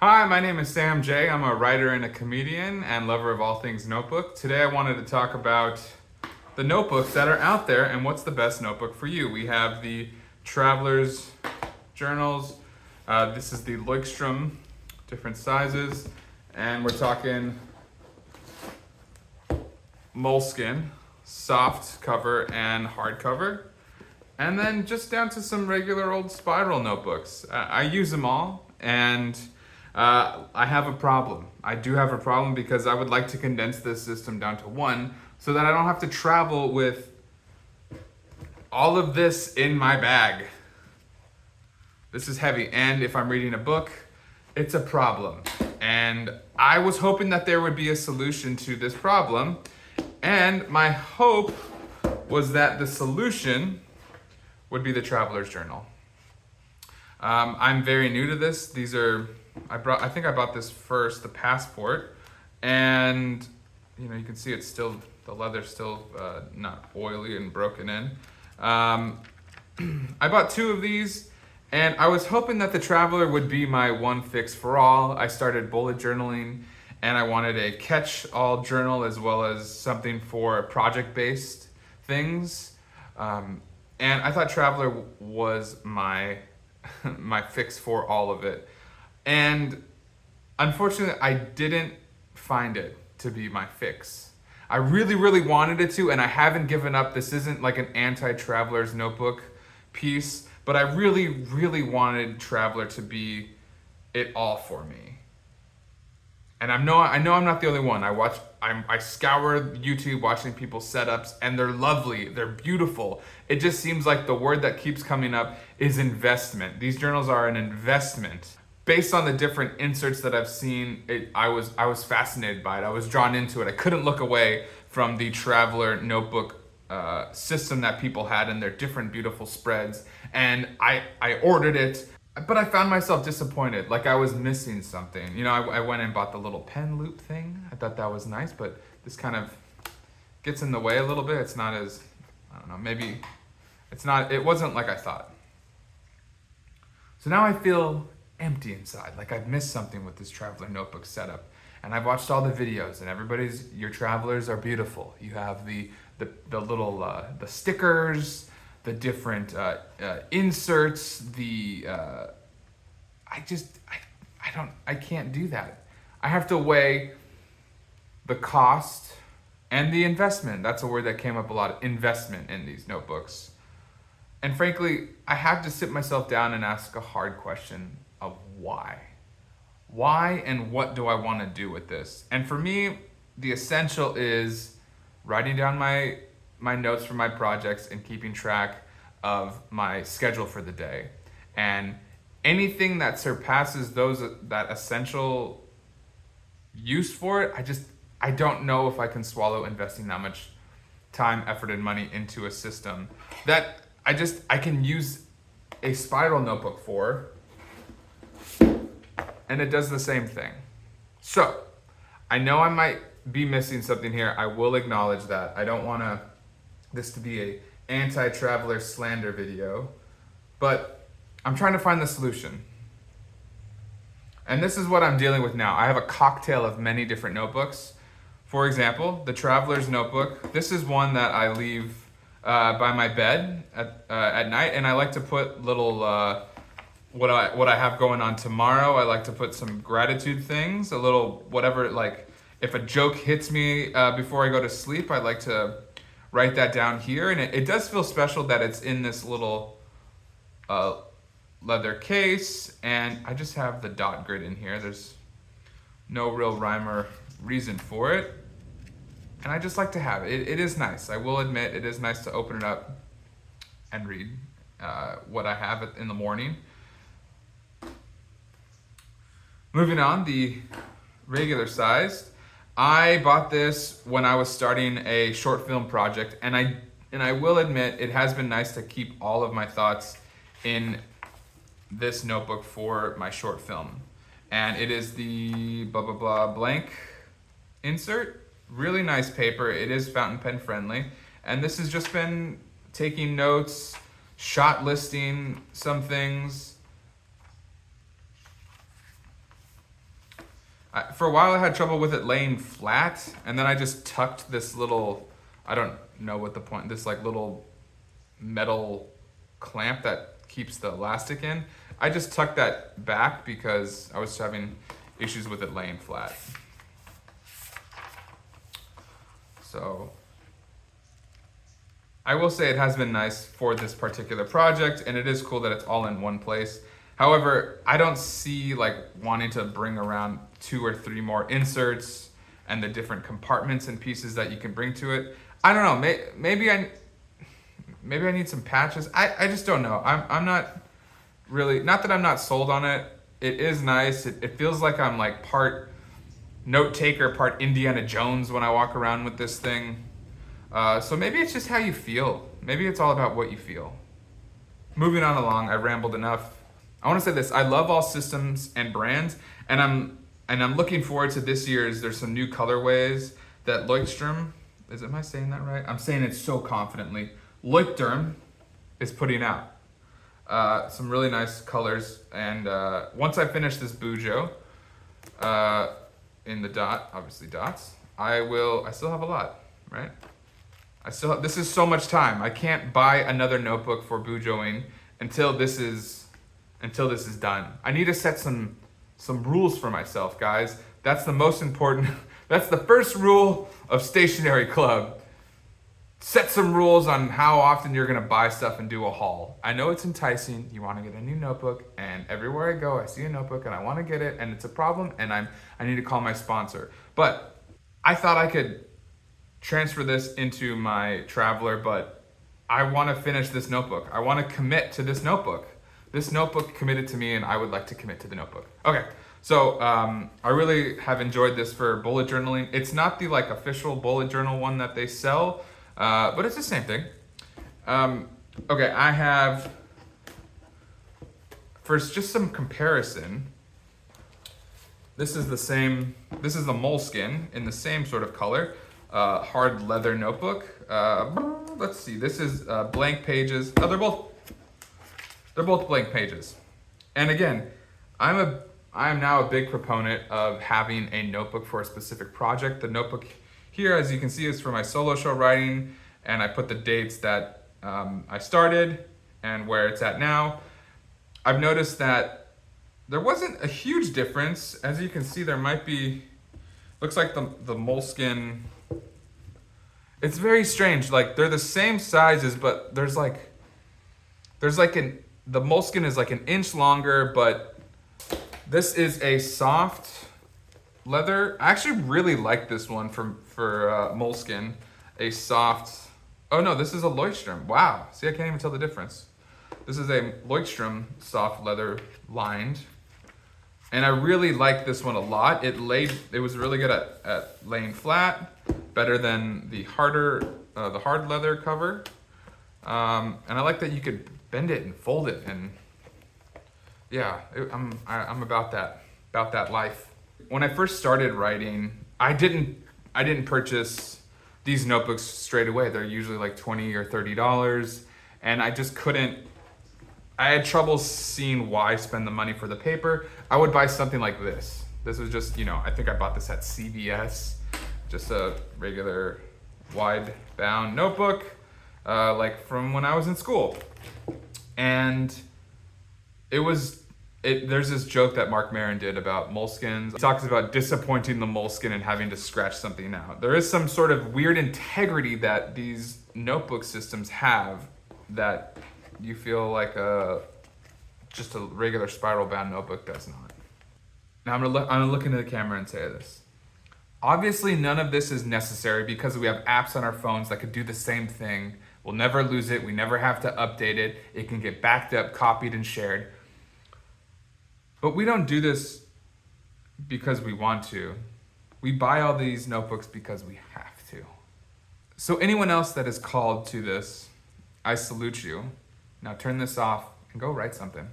Hi, my name is Sam J. I'm a writer and a comedian and lover of all things notebook. Today I wanted to talk about the notebooks that are out there and what's the best notebook for you. We have the Traveler's Journals. This is the Leukstrom, different sizes. And we're talking moleskin, soft cover and hardcover. And then just down to some regular old spiral notebooks. I use them all, and I have a problem. I do have a problem because I would like to condense this system down to one so that I don't have to travel with all of this in my bag. This is heavy, and if I'm reading a book, it's a problem. And I was hoping that there would be a solution to this problem, and my hope was that the solution would be the Traveler's Journal. I'm very new to this. These are, I think I bought this first, the Passport, and you can see it's still, the leather's still not oily and broken in. I bought two of these, and I was hoping that the Traveler would be my one fix for all. I started bullet journaling, and I wanted a catch-all journal as well as something for project-based things. And I thought Traveler was my fix for all of it. And unfortunately, I didn't find it to be my fix. I really, really wanted it to, and I haven't given up. This isn't like an anti-Traveler's notebook piece, but I really, really wanted Traveler to be it all for me. And I know I'm not the only one. I scour YouTube watching people's setups, and they're lovely, they're beautiful. It just seems like the word that keeps coming up is investment. These journals are an investment. Based on the different inserts that I've seen, I was fascinated by it. I was drawn into it. I couldn't look away from the Traveler notebook system that people had in their different beautiful spreads. And I ordered it. But I found myself disappointed, like I was missing something. I went and bought the little pen loop thing. I thought that was nice, but this kind of gets in the way a little bit. It's not as, I don't know, maybe it wasn't like I thought. So now I feel empty inside, like I've missed something with this Traveler notebook setup. And I've watched all the videos, and your Travelers are beautiful. You have the little, the stickers, the different inserts, I can't do that. I have to weigh the cost and the investment. That's a word that came up a lot, investment in these notebooks. And frankly, I have to sit myself down and ask a hard question of why. Why and what do I want to do with this? And for me, the essential is writing down my notes for my projects and keeping track of my schedule for the day. And anything that surpasses that essential use for it, I don't know if I can swallow investing that much time, effort, and money into a system that I can use a spiral notebook for, and it does the same thing. So I know I might be missing something here. I will acknowledge that. I don't want this to be a anti-Traveler slander video, but I'm trying to find the solution. And this is what I'm dealing with now. I have a cocktail of many different notebooks. For example, the Traveler's notebook. This is one that I leave by my bed at night, and I like to put little what I have going on tomorrow. I like to put some gratitude things, a little whatever, like if a joke hits me before I go to sleep, I like to write that down here. And it does feel special that it's in this little leather case, and I just have the dot grid in here. There's no real rhyme or reason for it, and I just like to have it. It is nice. I will admit it is nice to open it up and read what I have in the morning. Moving on, the regular sized. I bought this when I was starting a short film project, and I will admit it has been nice to keep all of my thoughts in this notebook for my short film. And it is the blah blah blah blank insert. Really nice paper. It is fountain pen friendly, and this has just been taking notes, shot listing some things. For a while I had trouble with it laying flat, and then I just tucked this little, I don't know what the point, this like little metal clamp that keeps the elastic in. I just tucked that back because I was having issues with it laying flat. So I will say it has been nice for this particular project, and it is cool that it's all in one place. However, I don't see like wanting to bring around 2 or 3 more inserts and the different compartments and pieces that you can bring to it. I don't know, maybe I need some patches. I just don't know. I'm not really, not that I'm not sold on it. It is nice. It feels like I'm like part note taker, part Indiana Jones when I walk around with this thing. So maybe it's just how you feel. Maybe it's all about what you feel. Moving on along, I rambled enough. I want to say this: I love all systems and brands, and I'm looking forward to this year's. There's some new colorways that Leuchtturm, am I saying that right? I'm saying it so confidently. Leuchtturm is putting out some really nice colors, and once I finish this Bujo in the dot, obviously dots, I still have a lot, right? This is so much time. I can't buy another notebook for Bujoing until this is done. I need to set some rules for myself, guys. That's the most important. That's the first rule of Stationery Club. Set some rules on how often you're gonna buy stuff and do a haul. I know it's enticing. You want to get a new notebook, and everywhere I go, I see a notebook and I want to get it, and it's a problem, and I need to call my sponsor. But I thought I could transfer this into my Traveler, but I want to finish this notebook. I want to commit to this notebook. This notebook committed to me, and I would like to commit to the notebook. Okay, so I really have enjoyed this for bullet journaling. It's not the like official bullet journal one that they sell, but it's the same thing. Okay, I have, first just some comparison. This is the Moleskine in the same sort of color, hard leather notebook. Let's see, this is blank pages. Oh, they're both blank pages. And again, I am now a big proponent of having a notebook for a specific project. The notebook here, as you can see, is for my solo show writing, and I put the dates that I started and where it's at now. I've noticed that there wasn't a huge difference. As you can see, there might be, looks like the Moleskine, it's very strange. Like they're the same sizes, but there's like the Moleskine is like an inch longer, but this is a soft leather. I actually really like this one for Moleskine. A soft, oh no, this is a Leuchtturm. Wow, see, I can't even tell the difference. This is a Leuchtturm soft leather lined. And I really like this one a lot. It was really good at laying flat, better than the hard leather cover. And I like that you could bend it and fold it, and yeah, I'm about that life. When I first started writing, I didn't purchase these notebooks straight away. They're usually like $20 or $30, and I just couldn't. I had trouble seeing why spend the money for the paper. I would buy something like this. This was just, I think I bought this at CVS, just a regular wide bound notebook, like from when I was in school. And there's this joke that Mark Maron did about Moleskines. He talks about disappointing the Moleskine and having to scratch something out. There is some sort of weird integrity that these notebook systems have that you feel like just a regular spiral bound notebook does not. Now I'm gonna look into the camera and say this. Obviously none of this is necessary because we have apps on our phones that could do the same thing. We'll never lose it. We never have to update it. It can get backed up, copied, and shared. But we don't do this because we want to. We buy all these notebooks because we have to. So anyone else that is called to this, I salute you. Now turn this off and go write something.